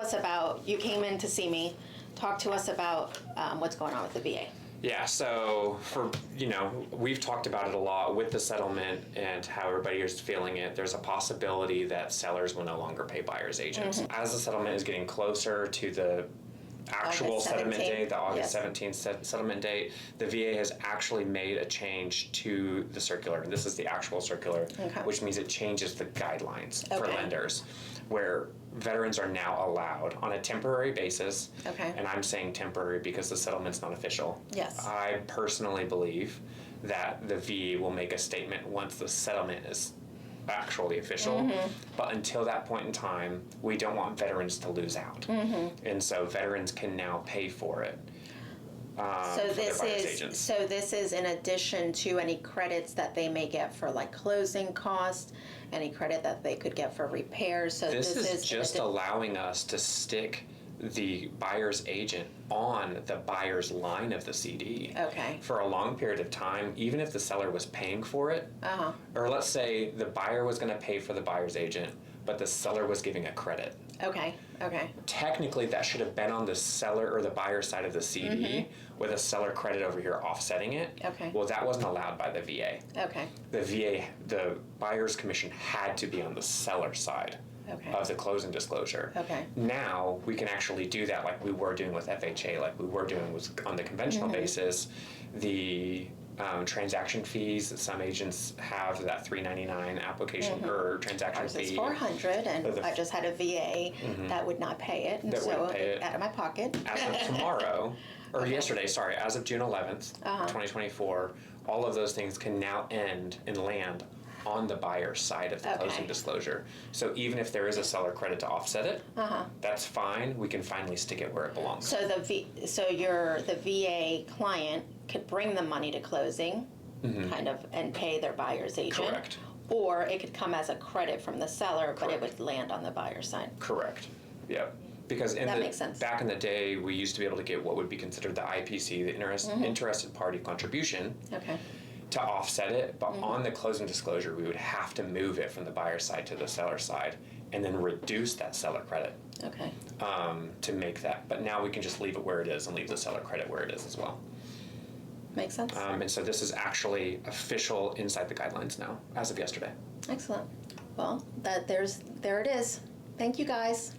us about, you came in to see me, talk to us about what's going on with the VA. Yeah, so we've talked about it a lot with the settlement and how everybody is feeling it. There's a possibility that sellers will no longer pay buyer's agents. Mm-hmm. As the settlement is getting closer to the actual August settlement 17th. date, the August Yes. 17th settlement date, the VA has actually made a change to the circular. This is the actual circular, Okay. which means it changes the guidelines for Okay. lenders, where veterans are now allowed on a temporary basis. Okay. And I'm saying temporary because the settlement's not official. Yes. I personally believe that the VA will make a statement once the settlement is actually official. Mm-hmm. But until that point in time, we don't want veterans to lose out. Mm-hmm. And so veterans can now pay for it. So for their this buyer's is agents. so this is in addition to any credits that they may get for like closing costs, any credit that they could get for repairs. So This is in just allowing us to stick the buyer's agent on the buyer's line of the CD Okay. for a long period of time, even if the seller was paying for it. Uh-huh. Or let's say the buyer was going to pay for the buyer's agent, but the seller was giving a credit. Okay. Okay. Technically, that should have been on the seller or the buyer side of the CD with a seller credit over here offsetting it. Okay. Well, that wasn't allowed by the VA. Okay. The buyer's commission had to be on the seller side Okay. of the closing disclosure. Okay. Now we can actually do that like we were doing with FHA, like we were doing with on the conventional basis. The transaction fees that some agents have, that $3.99 application or transaction Ours is fee. $400, and the- I just had a VA that would not pay it, and That so wouldn't pay it. out of my pocket. As of tomorrow, or yesterday, sorry, as of June 11th, 2024, all of those things can now end and land on the buyer's side of the Okay. closing disclosure. So even if there is a seller credit to offset it, that's fine. We can finally stick it where it belongs. So the VA client could bring the money to closing, kind of, and pay their buyer's agent. Correct. Or it could come as a credit from the seller, but it Correct. would land on the buyer's side. Correct. Yep. Because That makes sense. back in the day, we used to be able to get what would be considered the IPC, the interested party contribution, Okay. to offset it. But on the closing disclosure, we would have to move it from the buyer side to the seller side and then reduce that seller credit Okay. to make that. But now we can just leave it where it is and leave the seller credit where it is as well. Makes sense. And so this is actually official inside the guidelines now, as of yesterday. Excellent. Well, there it is. Thank you, guys.